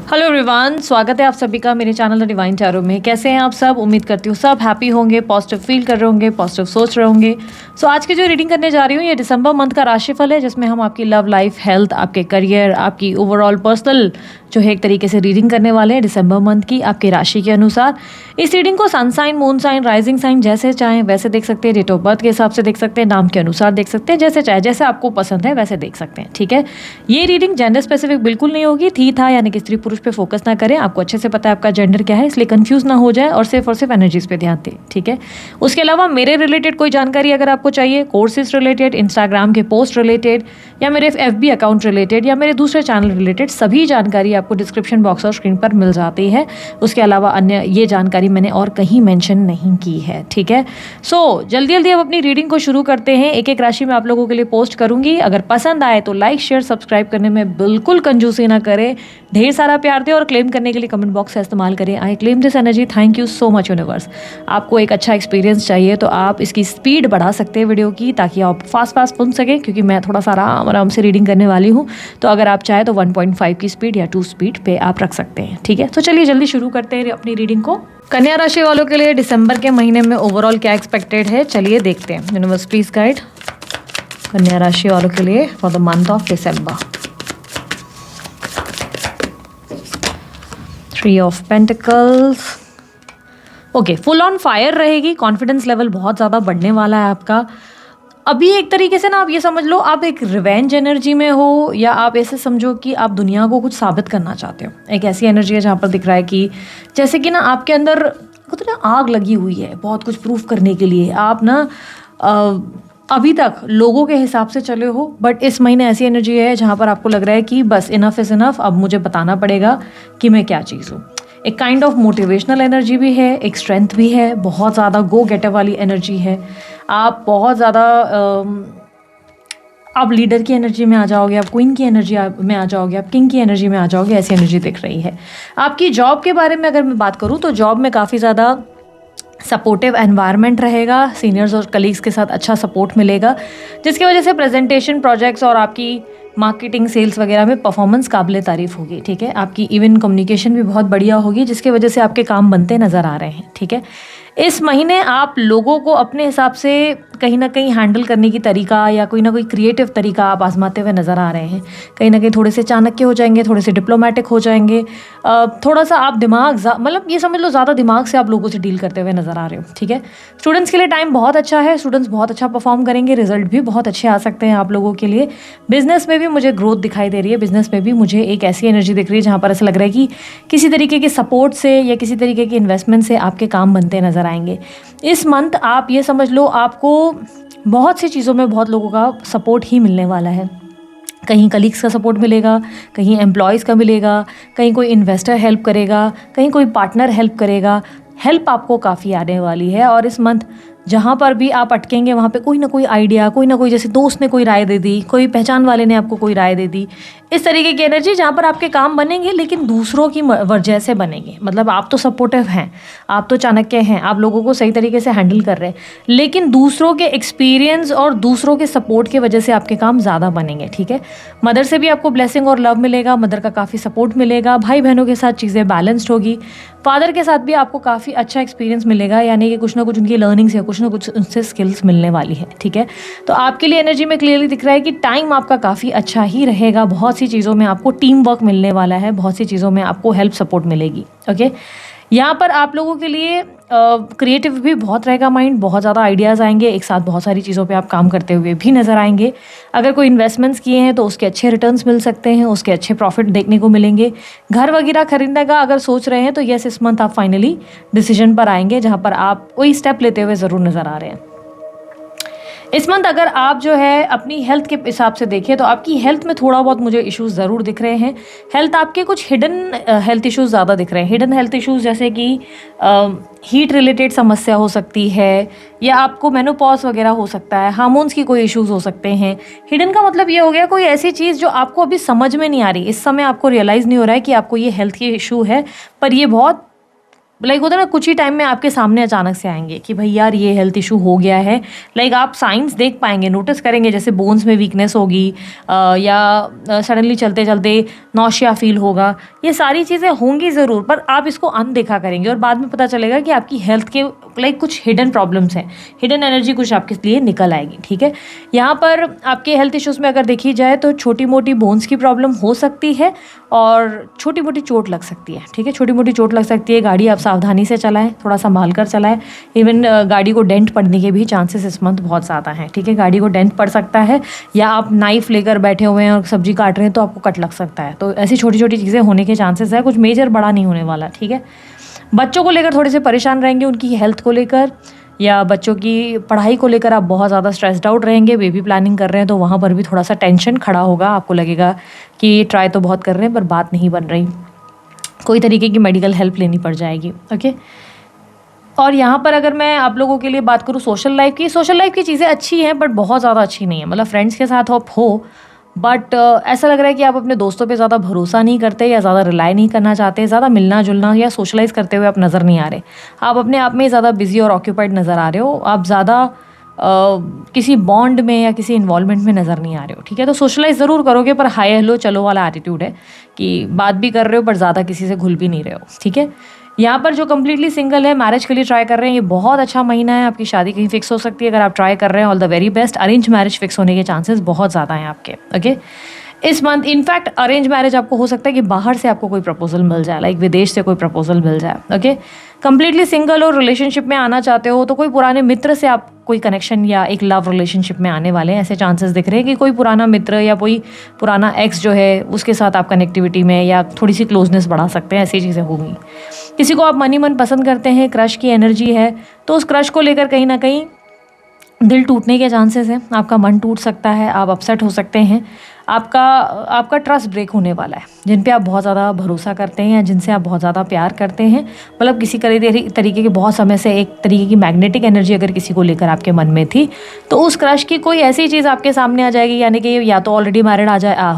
Hello everyone, स्वागत है आप सभी का मेरे चैनल द डिवाइन टैरो में। कैसे हैं आप सब? उम्मीद करती हूँ सब हैप्पी होंगे, पॉजिटिव फील कर रहे होंगे, पॉजिटिव सोच रहे होंगे। सो आज की जो रीडिंग करने जा रही हूँ ये दिसंबर मंथ का राशिफल है, जिसमें हम आपकी लव लाइफ, हेल्थ, आपके करियर, आपकी ओवरऑल पर्सनल जो है एक तरीके से रीडिंग करने वाले हैं दिसंबर मंथ की आपकी राशि के अनुसार। इस रीडिंग को sun sign, moon sign, rising sign जैसे चाहें वैसे देख सकते हैं, डेट ऑफ बर्थ के हिसाब से देख सकते हैं, नाम के अनुसार देख सकते हैं, जैसे चाहे जैसे आपको पसंद है वैसे देख सकते हैं। ठीक है, ये रीडिंग जेंडर स्पेसिफिक बिल्कुल नहीं होगी, थी था यानी कि स्त्री पुरुष पे फोकस ना करें। आपको अच्छे से पता है आपका जेंडर क्या है, इसलिए कंफ्यूज ना हो जाए और सिर्फ एनर्जीज पे ध्यान दें। ठीक है, उसके अलावा मेरे रिलेटेड कोई जानकारी अगर आपको चाहिए, कोर्सेज रिलेटेड, इंस्टाग्राम के पोस्ट रिलेटेड, या मेरे FB अकाउंट रिलेटेड, या मेरे दूसरे चैनल रिलेटेड, सभी जानकारी आपको डिस्क्रिप्शन बॉक्स और स्क्रीन पर मिल जाती है। उसके अलावा अन्य ये जानकारी मैंने और कहीं मेंशन नहीं की है। ठीक है, सो जल्दी जल्दी अब अपनी रीडिंग को शुरू करते हैं। एक एक राशि मैं आप लोगों के लिए पोस्ट करूंगी। अगर पसंद आए तो लाइक, शेयर, सब्सक्राइब करने में बिल्कुल कंजूसी ना करें, ढेर सारा प्यार दें और क्लेम करने के लिए कमेंट बॉक्स का इस्तेमाल करें। I claim this energy, thank you so much universe. आपको एक अच्छा एक्सपीरियंस चाहिए तो आप इसकी स्पीड बढ़ा सकते हैं वीडियो की, ताकि आप फास्ट फास्ट सुन सकें, क्योंकि मैं थोड़ा सा आराम आराम से रीडिंग करने वाली हूँ। तो अगर आप चाहें तो 1.5 की स्पीड या 2 स्पीड पे आप रख सकते हैं। ठीक है, तो चलिए जल्दी शुरू करते हैं अपनी रीडिंग को। कन्या राशि वालों के लिए दिसंबर के महीने में ओवरऑल क्या एक्सपेक्टेड है, चलिए देखते हैं। यूनिवर्स प्लीज गाइड कन्या राशि वालों के लिए for the month of December. 3 of pentacles. Okay, full on fire रहेगी, कॉन्फिडेंस लेवल बहुत ज़्यादा बढ़ने वाला है आपका। अभी एक तरीके से ना आप ये समझ लो, आप एक रिवेंज एनर्जी में हो, या आप ऐसे समझो कि आप दुनिया को कुछ साबित करना चाहते हो। एक ऐसी एनर्जी है जहाँ पर दिख रहा है कि जैसे कि ना आपके अंदर कुछ ना आग लगी हुई है बहुत कुछ प्रूफ करने के लिए। आप ना अभी तक लोगों के हिसाब से चले हो, बट इस महीने ऐसी एनर्जी है जहाँ पर आपको लग रहा है कि बस इनफ इज़ इनफ, अब मुझे बताना पड़ेगा कि मैं क्या चीज़ हूँ। एक काइंड ऑफ मोटिवेशनल एनर्जी भी है, एक स्ट्रेंथ भी है, बहुत ज़्यादा गो गेटर वाली एनर्जी है। आप बहुत ज़्यादा आप लीडर की एनर्जी में आ जाओगे, आप क्वीन की एनर्जी में आ जाओगे, आप किंग की एनर्जी में आ जाओगे, ऐसी एनर्जी दिख रही है। आपकी जॉब के बारे में अगर मैं बात करूँ तो जॉब में काफ़ी ज़्यादा सपोर्टिव एनवायरनमेंट रहेगा, सीनियर्स और कलीग्स के साथ अच्छा सपोर्ट मिलेगा, जिसकी वजह से प्रेजेंटेशन, प्रोजेक्ट्स और आपकी मार्केटिंग, सेल्स वगैरह में परफॉर्मेंस काबिले तारीफ होगी। ठीक है, आपकी इवन कम्युनिकेशन भी बहुत बढ़िया होगी, जिसकी वजह से आपके काम बनते नज़र आ रहे हैं। ठीक है, इस महीने आप लोगों को अपने हिसाब से कहीं ना कहीं हैंडल करने की तरीका या कोई ना कोई क्रिएटिव तरीका आप आजमाते हुए नज़र आ रहे हैं। कहीं ना कहीं थोड़े से चाणक्य हो जाएंगे, थोड़े से डिप्लोमेटिक हो जाएंगे, थोड़ा सा आप मतलब ये समझ लो ज़्यादा दिमाग से आप लोगों से डील करते हुए नज़र आ रहे हो। ठीक है, स्टूडेंट्स के लिए टाइम बहुत अच्छा है, स्टूडेंट्स बहुत अच्छा परफॉर्म करेंगे, रिजल्ट भी बहुत अच्छे आ सकते हैं आप लोगों के लिए। बिजनेस में भी मुझे ग्रोथ दिखाई दे रही है, बिजनेस में भी मुझे एक ऐसी एनर्जी दिख रही है जहाँ पर ऐसा लग रहा है कि किसी तरीके के सपोर्ट से या किसी तरीके की इन्वेस्टमेंट से आपके काम बनते नज़र आएंगे। इस मंथ आप ये समझ लो आपको बहुत सी चीज़ों में बहुत लोगों का सपोर्ट ही मिलने वाला है। कहीं कलीग्स का सपोर्ट मिलेगा, कहीं एम्प्लॉयज़ का मिलेगा, कहीं कोई इन्वेस्टर हेल्प करेगा, कहीं कोई पार्टनर हेल्प करेगा। हेल्प आपको काफ़ी आने वाली है। और इस मंथ जहाँ पर भी आप अटकेंगे वहाँ पे कोई ना कोई आइडिया, कोई ना कोई, जैसे दोस्त ने कोई राय दे दी, कोई पहचान वाले ने आपको कोई राय दे दी, इस तरीके की एनर्जी जहाँ पर आपके काम बनेंगे लेकिन दूसरों की वजह से बनेंगे। मतलब आप तो सपोर्टिव हैं, आप तो चाणक्य हैं, आप लोगों को सही तरीके से हैंडल कर रहे हैं, लेकिन दूसरों के एक्सपीरियंस और दूसरों के सपोर्ट की वजह से आपके काम ज़्यादा बनेंगे। ठीक है, मदर से भी आपको ब्लेसिंग और लव मिलेगा, मदर का काफ़ी सपोर्ट मिलेगा, भाई बहनों के साथ चीज़ें बैलेंस्ड होगी, फादर के साथ भी आपको काफ़ी अच्छा एक्सपीरियंस मिलेगा, यानी कि कुछ ना कुछ उनकी लर्निंग्स या कुछ ना कुछ उनसे स्किल्स मिलने वाली है। ठीक है, तो आपके लिए एनर्जी में क्लियरली दिख रहा है कि टाइम आपका काफ़ी अच्छा ही रहेगा। बहुत सी चीज़ों में आपको टीम वर्क मिलने वाला है, बहुत सी चीज़ों में आपको हेल्प सपोर्ट मिलेगी। ओके, यहाँ पर आप लोगों के लिए क्रिएटिव भी बहुत रहेगा माइंड, बहुत ज़्यादा आइडियाज़ आएंगे, एक साथ बहुत सारी चीज़ों पे आप काम करते हुए भी नज़र आएंगे। अगर कोई इन्वेस्टमेंट्स किए हैं तो उसके अच्छे रिटर्न्स मिल सकते हैं, उसके अच्छे प्रॉफिट देखने को मिलेंगे। घर वगैरह खरीदने का अगर सोच रहे हैं तो यस, इस मंथ आप फाइनली डिसीजन पर आएंगे, जहाँ पर आप कोई स्टेप लेते हुए ज़रूर नज़र आ रहे हैं। इस मंथ अगर आप जो है अपनी हेल्थ के हिसाब से देखें तो आपकी हेल्थ में थोड़ा बहुत मुझे इश्यूज ज़रूर दिख रहे हैं। हेल्थ आपके कुछ हिडन हेल्थ इश्यूज ज़्यादा दिख रहे हैं। हिडन हेल्थ इश्यूज जैसे कि हीट रिलेटेड समस्या हो सकती है, या आपको मेनोपॉज वगैरह हो सकता है, हार्मोन्स की कोई इश्यूज हो सकते हैं। हिडन का मतलब ये हो गया कोई ऐसी चीज़ जो आपको अभी समझ में नहीं आ रही, इस समय आपको रियलाइज़ नहीं हो रहा है कि आपको ये हेल्थ की इशू है, पर ये बहुत लाइक होता है ना, कुछ ही टाइम में आपके सामने अचानक से आएंगे कि भाई यार ये हेल्थ इशू हो गया है। लाइक आप साइंस देख पाएंगे, नोटिस करेंगे, जैसे बोन्स में वीकनेस होगी या सडनली चलते चलते नौशिया फील होगा। ये सारी चीज़ें होंगी ज़रूर, पर आप इसको अनदेखा करेंगे और बाद में पता चलेगा कि आपकी हेल्थ के लाइक कुछ हिडन प्रॉब्लम्स हैं, हिडन एनर्जी कुछ आपके लिए निकल आएगी। ठीक है, यहाँ पर आपके हेल्थ इश्यूज़ में अगर देखी जाए तो छोटी मोटी बोन्स की प्रॉब्लम हो सकती है और छोटी मोटी चोट लग सकती है। ठीक है, छोटी मोटी चोट लग सकती है। गाड़ी आप सावधानी से चलाएं, थोड़ा संभाल कर चलाएं। इवन गाड़ी को डेंट पड़ने के भी चांसेस इस मंथ बहुत ज़्यादा हैं। ठीक है, गाड़ी को डेंट पड़ सकता है, या आप नाइफ लेकर बैठे हुए हैं और सब्जी काट रहे हैं तो आपको कट लग सकता है। तो ऐसी छोटी छोटी चीज़ें होने के चांसेस है, कुछ मेजर बड़ा नहीं होने वाला। ठीक है, बच्चों को लेकर थोड़े से परेशान रहेंगे, उनकी हेल्थ को लेकर या बच्चों की पढ़ाई को लेकर आप बहुत ज़्यादा स्ट्रेस्ड आउट रहेंगे। बेबी प्लानिंग कर रहे हैं तो वहाँ पर भी थोड़ा सा टेंशन खड़ा होगा। आपको लगेगा कि ट्राई तो बहुत कर रहे हैं पर बात नहीं बन रही, कोई तरीके की मेडिकल हेल्प लेनी पड़ जाएगी। ओके, और यहाँ पर अगर मैं आप लोगों के लिए बात करूँ सोशल लाइफ की चीज़ें अच्छी हैं बट बहुत ज़्यादा अच्छी नहीं है। मतलब फ्रेंड्स के साथ आप हो बट ऐसा लग रहा है कि आप अपने दोस्तों पे ज़्यादा भरोसा नहीं करते या ज़्यादा रिलाई नहीं करना चाहते, ज़्यादा मिलना जुलना या सोशलाइज़ करते हुए आप नज़र नहीं आ रहे। आप अपने आप में ज़्यादा बिजी और ऑक्यूपाइड नज़र आ रहे हो, आप ज़्यादा किसी बॉन्ड में या किसी इन्वॉल्वमेंट में नज़र नहीं आ रहे हो। ठीक है, तो सोशलाइज़ ज़रूर करोगे पर हाय हेलो चलो वाला एटीट्यूड है कि बात भी कर रहे हो पर ज़्यादा किसी से घुल भी नहीं रहे हो। ठीक है, यहाँ पर जो कम्प्लीटली सिंगल है, मैरिज के लिए ट्राई कर रहे हैं, ये बहुत अच्छा महीना है। आपकी शादी कहीं फिक्स हो सकती है अगर आप ट्राई कर रहे हैं, all the very best. Arrange marriage fix होने के चांसेस बहुत ज़्यादा हैं आपके। ओके, इस मंथ इनफैक्ट अरेंज मैरिज आपको हो सकता है कि बाहर से आपको कोई प्रपोजल मिल जाए, लाइक विदेश से कोई प्रपोजल मिल जाए। ओके, कम्प्लीटली सिंगल और रिलेशनशिप में आना चाहते हो तो कोई पुराने मित्र से आप कोई कनेक्शन या एक लव रिलेशनशिप में आने वाले हैं, ऐसे चांसेस दिख रहे हैं कि कोई पुराना मित्र या कोई पुराना एक्स जो है उसके साथ आप कनेक्टिविटी में या थोड़ी सी क्लोजनेस बढ़ा सकते हैं, ऐसी चीज़ें होंगी। किसी को आप मन पसंद करते हैं, क्रश की एनर्जी है, तो उस क्रश को लेकर कहीं ना कहीं दिल टूटने के चांसेस हैं। आपका मन टूट सकता है, आप अपसेट हो सकते हैं, आपका ट्रस्ट ब्रेक होने वाला है। जिन पे आप बहुत ज़्यादा भरोसा करते हैं या जिनसे आप बहुत ज़्यादा प्यार करते हैं, मतलब किसी तरीके की बहुत समय से एक तरीके की मैग्नेटिक एनर्जी अगर किसी को लेकर आपके मन में थी, तो उस क्रश की कोई ऐसी चीज़ आपके सामने आ जाएगी, यानी कि या तो ऑलरेडी मैरिड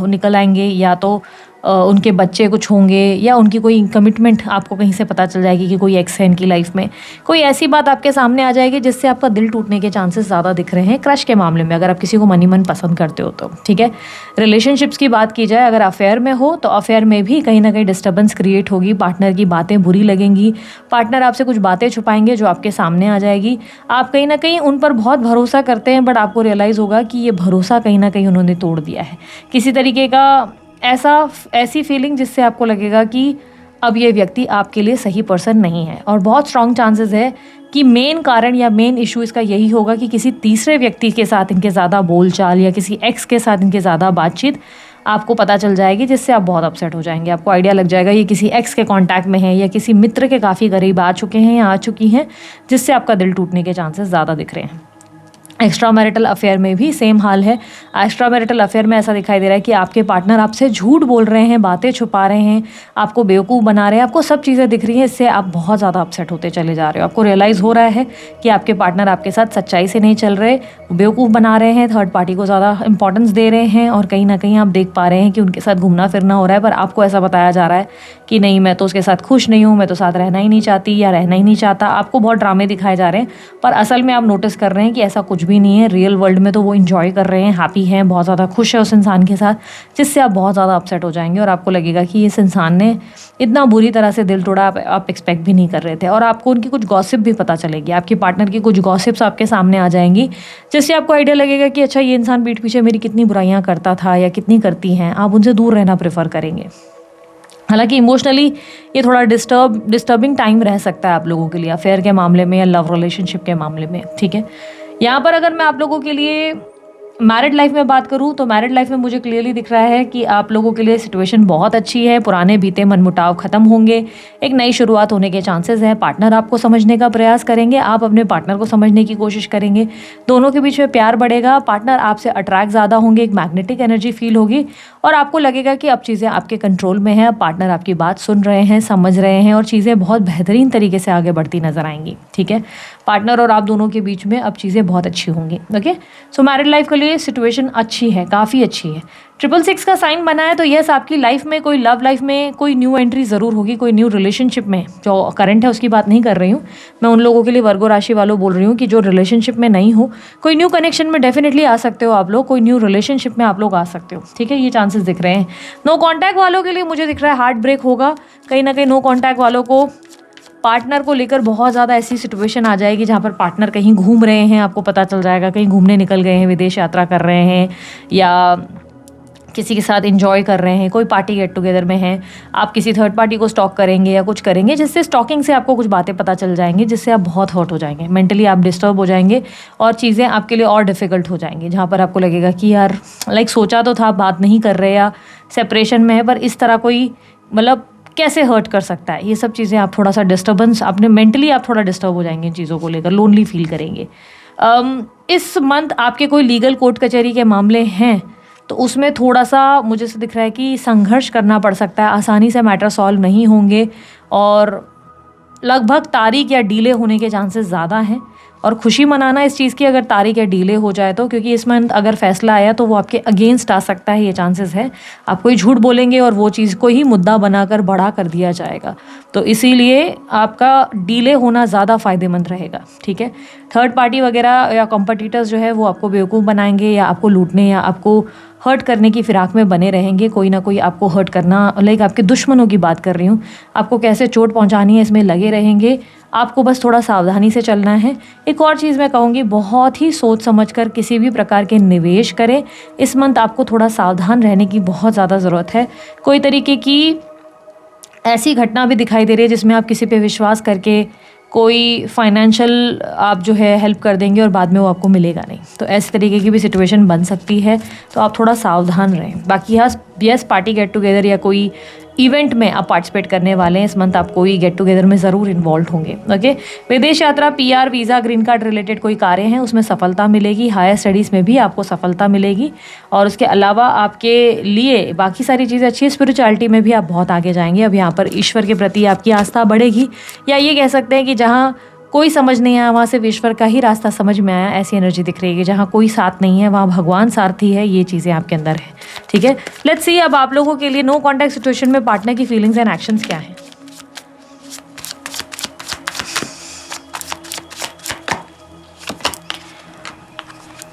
निकल आएंगे, या तो उनके बच्चे कुछ होंगे, या उनकी कोई कमिटमेंट आपको कहीं से पता चल जाएगी कि कोई एक्स है इनकी लाइफ में। कोई ऐसी बात आपके सामने आ जाएगी जिससे आपका दिल टूटने के चांसेस ज़्यादा दिख रहे हैं क्रश के मामले में, अगर आप किसी को मन पसंद करते हो तो। ठीक है, रिलेशनशिप्स की बात की जाए, अगर अफेयर में हो तो अफेयर में भी कहीं ना कहीं डिस्टर्बेंस क्रिएट होगी, पार्टनर की बातें बुरी लगेंगी, पार्टनर आपसे कुछ बातें छुपाएंगे जो आपके सामने आ जाएगी। आप कहीं ना कहीं उन पर बहुत भरोसा करते हैं बट आपको रियलाइज़ होगा कि ये भरोसा कहीं ना कहीं उन्होंने तोड़ दिया है। किसी तरीके का ऐसी फीलिंग जिससे आपको लगेगा कि अब ये व्यक्ति आपके लिए सही पर्सन नहीं है, और बहुत स्ट्रॉन्ग चांसेस है कि मेन कारण या मेन इशू इसका यही होगा कि किसी तीसरे व्यक्ति के साथ इनके ज़्यादा बोलचाल या किसी एक्स के साथ इनके ज़्यादा बातचीत आपको पता चल जाएगी, जिससे आप बहुत अपसेट हो जाएंगे। आपको आइडिया लग जाएगा ये किसी एक्स के कांटेक्ट में है या किसी मित्र के काफ़ी करीब आ चुके हैं या आ चुकी हैं, जिससे आपका दिल टूटने के चांसेस ज़्यादा दिख रहे हैं। एक्स्ट्रा मैरिटल अफेयर में भी सेम हाल है। एक्स्ट्रा मैरिटल अफेयर में ऐसा दिखाई दे रहा है कि आपके पार्टनर आपसे झूठ बोल रहे हैं, बातें छुपा रहे हैं, आपको बेवकूफ़ बना रहे हैं, आपको सब चीज़ें दिख रही हैं, इससे आप बहुत ज़्यादा अपसेट होते चले जा रहे हो। आपको रियलाइज़ हो रहा है कि आपके पार्टनर आपके साथ सच्चाई से नहीं चल रहे, बेवकूफ़ बना रहे हैं, थर्ड पार्टी को ज़्यादा इंपॉर्टेंस दे रहे हैं, और कहीं ना कहीं आप देख पा रहे हैं कि उनके साथ घूमना फिरना हो रहा है, पर आपको ऐसा बताया जा रहा है कि नहीं, मैं तो उसके साथ खुश नहीं हूँ, मैं तो साथ रहना ही नहीं चाहती या रहना ही नहीं चाहता। आपको बहुत ड्रामे दिखाए जा रहे हैं, पर असल में आप नोटिस कर रहे हैं कि ऐसा कुछ भी नहीं है। रियल वर्ल्ड में तो वो इंजॉय कर रहे हैं, हैप्पी हैं, बहुत ज़्यादा खुश है उस इंसान के साथ, जिससे आप बहुत ज़्यादा अपसेट हो जाएंगे और आपको लगेगा कि इस इंसान ने इतना बुरी तरह से दिल तोड़ा, आप एक्सपेक्ट भी नहीं कर रहे थे। और आपको उनकी कुछ गॉसिप भी पता चलेगी, आपके पार्टनर की कुछ गॉसिप्स आपके सामने आ जाएंगी, जिससे आपको आइडिया लगेगा कि अच्छा, ये इंसान पीठ पीछे मेरी कितनी बुराइयां करता था या कितनी करती हैं। आप उनसे दूर रहना प्रेफर करेंगे। हालांकि इमोशनली ये थोड़ा डिस्टर्बिंग टाइम रह सकता है आप लोगों के लिए अफेयर के मामले में या लव रिलेशनशिप के मामले में। ठीक है, यहाँ पर अगर मैं आप लोगों के लिए मैरिड लाइफ में बात करूँ तो मैरिड लाइफ में मुझे क्लियरली दिख रहा है कि आप लोगों के लिए सिचुएशन बहुत अच्छी है। पुराने बीते मनमुटाव खत्म होंगे, एक नई शुरुआत होने के चांसेस हैं। पार्टनर आपको समझने का प्रयास करेंगे, आप अपने पार्टनर को समझने की कोशिश करेंगे, दोनों के बीच में प्यार बढ़ेगा, पार्टनर आपसे अट्रैक्ट ज़्यादा होंगे, एक मैग्नेटिक एनर्जी फील होगी और आपको लगेगा कि अब चीज़ें आपके कंट्रोल में हैं, पार्टनर आपकी बात सुन रहे हैं, समझ रहे हैं और चीज़ें बहुत बेहतरीन तरीके से आगे बढ़ती नजर आएंगी। ठीक है, पार्टनर और आप दोनों के बीच में अब चीज़ें बहुत अच्छी होंगी। ओके, सो मैरिड लाइफ के लिए सिचुएशन अच्छी है, काफ़ी अच्छी है। 666 का साइन बना है तो यस, आपकी लाइफ में कोई लव लाइफ में कोई न्यू एंट्री ज़रूर होगी, कोई न्यू रिलेशनशिप में। जो करंट है उसकी बात नहीं कर रही हूँ मैं, उन लोगों के लिए, वर्गो राशि वालों बोल रही हूँ कि जो रिलेशनशिप में नहीं हो, कोई न्यू कनेक्शन में डेफिनेटली आ सकते हो आप लोग, कोई न्यू रिलेशनशिप में आप लोग आ सकते हो। ठीक है, ये चांसेस दिख रहे हैं। नो कॉन्टैक्ट वालों के लिए मुझे दिख रहा है हार्ट ब्रेक होगा कहीं ना कहीं। नो कॉन्टैक्ट वालों को पार्टनर को लेकर बहुत ज़्यादा ऐसी सिचुएशन आ जाएगी जहाँ पर पार्टनर कहीं घूम रहे हैं, आपको पता चल जाएगा, कहीं घूमने निकल गए हैं, विदेश यात्रा कर रहे हैं, या किसी के साथ एंजॉय कर रहे हैं, कोई पार्टी गेट टुगेदर में है, आप किसी थर्ड पार्टी को स्टॉक करेंगे या कुछ करेंगे, जिससे स्टॉकिंग से आपको कुछ बातें पता चल जाएंगी, जिससे आप बहुत हर्ट हो जाएंगे, मेंटली आप डिस्टर्ब हो जाएंगे और चीज़ें आपके लिए और डिफ़िकल्ट हो जाएंगी, जहाँ पर आपको लगेगा कि यार लाइक सोचा तो था, बात नहीं कर रहे या सेपरेशन में है, पर इस तरह कोई मतलब कैसे हर्ट कर सकता है। ये सब चीज़ें आप थोड़ा सा डिस्टर्बेंस, अपने मेंटली आप थोड़ा डिस्टर्ब हो जाएंगे इन चीज़ों को लेकर, लोनली फील करेंगे। इस मंथ आपके कोई लीगल कोर्ट कचहरी के मामले हैं तो उसमें थोड़ा सा मुझे से दिख रहा है कि संघर्ष करना पड़ सकता है, आसानी से मैटर सॉल्व नहीं होंगे और लगभग तारीख या डीले होने के चांसेस ज़्यादा हैं। और खुशी मनाना इस चीज़ की अगर तारीख या डीले हो जाए तो, क्योंकि इस मंथ अगर फैसला आया तो वो आपके अगेंस्ट आ सकता है, ये चांसेस है। आप कोई झूठ बोलेंगे और वो चीज़ को ही मुद्दा बनाकर बड़ा कर दिया जाएगा, तो इसीलिए आपका डीले होना ज़्यादा फ़ायदेमंद रहेगा। ठीक है, थर्ड पार्टी वगैरह या कॉम्पिटिटर्स जो है वो आपको बेवकूफ़ बनाएंगे या आपको लूटने या आपको हर्ट करने की फिराक में बने रहेंगे। कोई ना कोई आपको हर्ट करना, लाइक आपके दुश्मनों की बात कर रही हूँ, आपको कैसे चोट पहुँचानी है इसमें लगे रहेंगे। आपको बस थोड़ा सावधानी से चलना है। एक और चीज़ मैं कहूँगी, बहुत ही सोच समझकर किसी भी प्रकार के निवेश करें। इस मंथ आपको थोड़ा सावधान रहने की बहुत ज़्यादा ज़रूरत है। कोई तरीके की ऐसी घटना भी दिखाई दे रही है जिसमें आप किसी पे विश्वास करके कोई फाइनेंशियल आप जो है हेल्प कर देंगे और बाद में वो आपको मिलेगा नहीं, तो ऐसे तरीके की भी सिचुएशन बन सकती है, तो आप थोड़ा सावधान रहें। बाकी यस पार्टी गेट टुगेदर या कोई इवेंट में आप पार्टिसिपेट करने वाले हैं इस मंथ, आप कोई गेट टुगेदर में ज़रूर इन्वॉल्व होंगे। ओके, विदेश यात्रा, PR, visa, green card related कोई कार्य हैं उसमें सफलता मिलेगी। हायर स्टडीज़ में भी आपको सफलता मिलेगी और उसके अलावा आपके लिए बाकी सारी चीज़ें अच्छी है। स्पिरिचुअलिटी में भी आप बहुत आगे जाएंगे। अब यहाँ पर ईश्वर के प्रति आपकी आस्था बढ़ेगी, या ये कह सकते हैं कि जहाँ कोई समझ नहीं आया वहाँ सिर्फ ईश्वर का ही रास्ता समझ में आया, ऐसी एनर्जी दिख रही है। जहाँ कोई साथ नहीं है वहाँ भगवान सारथी है, ये चीज़ें आपके अंदर है। ठीक है, लेट्स सी अब आप लोगों के लिए नो कॉन्टैक्ट सिचुएशन में पार्टनर की फीलिंग्स एंड एक्शंस क्या हैं।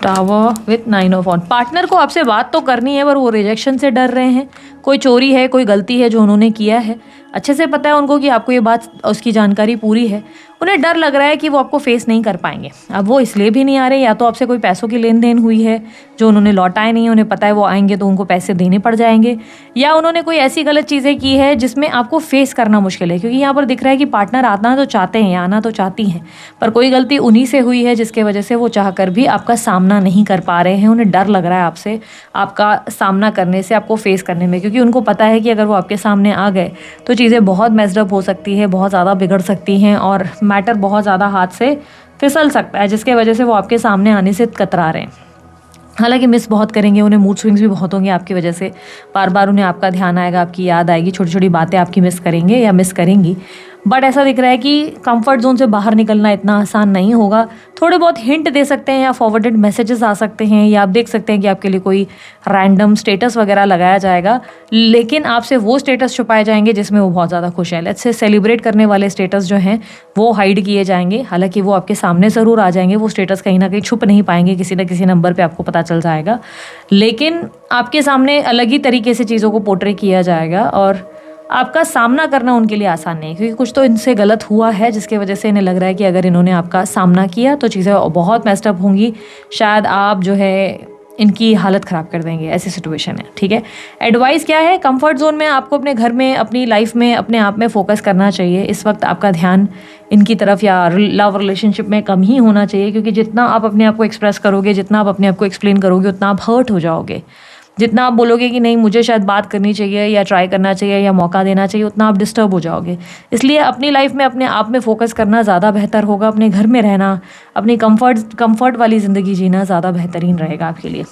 Tower with 9 of wands. Partner को आपसे बात तो करनी है पर वो रिजेक्शन से डर रहे हैं। कोई चोरी है, कोई गलती है जो उन्होंने किया है, अच्छे से पता है उनको कि आपको ये बात, उसकी जानकारी पूरी है। उन्हें डर लग रहा है कि वो आपको फेस नहीं कर पाएंगे। अब वो इसलिए भी नहीं आ रहे, या तो आपसे कोई पैसों की लेन देन हुई है जो उन्होंने लौटाए नहीं, उन्हें पता है वो आएंगे तो उनको पैसे देने पड़ जाएंगे, या उन्होंने कोई ऐसी गलत चीज़ें की है जिसमें आपको फेस करना मुश्किल है। क्योंकि यहाँ पर दिख रहा है कि पार्टनर आना तो चाहते हैं, आना तो चाहती हैं, पर कोई गलती उन्हीं से हुई है जिसके वजह से वो चाह कर भी आपका सामना नहीं कर पा रहे हैं। उन्हें डर लग रहा है आपसे, आपका सामना करने से, आपको फेस करने में, क्योंकि उनको पता है कि अगर वो आपके सामने आ गए तो चीज़ें बहुत मेस्ड अप हो सकती है, बहुत ज़्यादा बिगड़ सकती हैं और मैटर बहुत ज़्यादा हाथ से फिसल सकता है, जिसके वजह से वो आपके सामने आने से कतरा रहे हैं। हालांकि मिस बहुत करेंगे, उन्हें मूड स्विंग्स भी बहुत होंगे आपकी वजह से। बार बार उन्हें आपका ध्यान आएगा, आपकी याद आएगी, छोटी छोटी बातें आपकी मिस करेंगे या मिस करेंगी। बट ऐसा दिख रहा है कि कंफर्ट जोन से बाहर निकलना इतना आसान नहीं होगा। थोड़े बहुत हिंट दे सकते हैं या फॉरवर्डेड मैसेजेस आ सकते हैं, या आप देख सकते हैं कि आपके लिए कोई रैंडम स्टेटस वगैरह लगाया जाएगा, लेकिन आपसे वो स्टेटस छुपाए जाएंगे जिसमें वो बहुत ज़्यादा खुश है। लेट्स से सेलिब्रेट करने वाले स्टेटस जो हैं वो हाइड किए जाएंगे। हालांकि वो आपके सामने ज़रूर आ जाएंगे, वो स्टेटस कहीं ना कहीं छुप नहीं पाएंगे, किसी न किसी नंबर पर आपको पता चल जाएगा, लेकिन आपके सामने अलग ही तरीके से चीज़ों को पोर्ट्रे किया जाएगा और आपका सामना करना उनके लिए आसान नहीं है, क्योंकि कुछ तो इनसे गलत हुआ है जिसकी वजह से इन्हें लग रहा है कि अगर इन्होंने आपका सामना किया तो चीज़ें बहुत मेस्ड अप होंगी। शायद आप जो है इनकी हालत ख़राब कर देंगे, ऐसी सिचुएशन है। ठीक है, एडवाइस क्या है, कंफर्ट जोन में आपको अपने घर में, अपनी लाइफ में, अपने आप में फोकस करना चाहिए। इस वक्त आपका ध्यान इनकी तरफ या लव रिलेशनशिप में कम ही होना चाहिए, क्योंकि जितना आप अपने आप को एक्सप्रेस करोगे, जितना आप अपने आप को एक्सप्लेन करोगे, उतना आप हर्ट हो जाओगे। जितना आप बोलोगे कि नहीं मुझे शायद बात करनी चाहिए या ट्राई करना चाहिए या मौका देना चाहिए, उतना आप डिस्टर्ब हो जाओगे। इसलिए अपनी लाइफ में अपने आप में फोकस करना ज़्यादा बेहतर होगा। अपने घर में रहना, अपनी कंफर्ट वाली ज़िंदगी जीना ज़्यादा बेहतरीन रहेगा आपके लिए।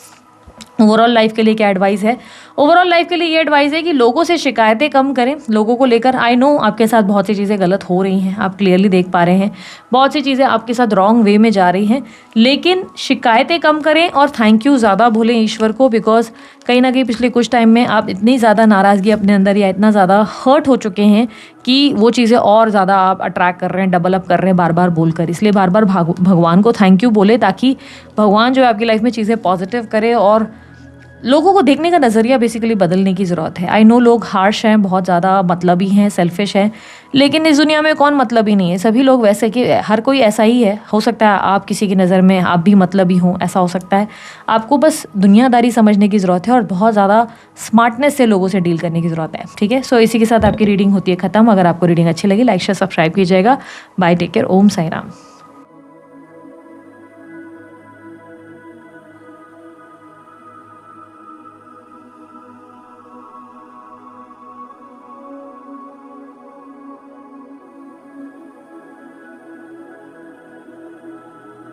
ओवरऑल लाइफ के लिए क्या एडवाइस है, ओवरऑल लाइफ के लिए ये एडवाइस है कि लोगों से शिकायतें कम करें। लोगों को लेकर आई नो आपके साथ बहुत सी चीज़ें गलत हो रही हैं, आप क्लियरली देख पा रहे हैं, बहुत सी चीज़ें आपके साथ रॉन्ग वे में जा रही हैं, लेकिन शिकायतें कम करें और थैंक यू ज़्यादा बोलें ईश्वर को। बिकॉज कहीं ना कहीं पिछले कुछ टाइम में आप इतनी ज़्यादा नाराज़गी अपने अंदर या इतना ज़्यादा हर्ट हो चुके हैं कि वो चीज़ें और ज़्यादा आप अट्रैक्ट कर रहे हैं, डबल अप कर रहे हैं बार बार बोलकर। इसलिए बार बार भगवान को थैंक यू बोले, ताकि भगवान जो है आपकी लाइफ में चीज़ें पॉजिटिव करे और लोगों को देखने का नज़रिया बेसिकली बदलने की ज़रूरत है। आई नो लोग हार्श हैं, बहुत ज़्यादा मतलबी हैं, सेल्फिश हैं, लेकिन इस दुनिया में कौन मतलबी नहीं है। सभी लोग वैसे कि हर कोई ऐसा ही है। हो सकता है आप किसी की नज़र में आप भी मतलबी हों, ऐसा हो सकता है। आपको बस दुनियादारी समझने की ज़रूरत है और बहुत ज़्यादा स्मार्टनेस से लोगों से डील करने की ज़रूरत है। ठीक है, सो इसी के साथ आपकी रीडिंग होती है ख़त्म। अगर आपको रीडिंग अच्छी लगी, लाइक शेयर सब्सक्राइब कीजिएगा। बाय, टेक केयर, ओम साई राम।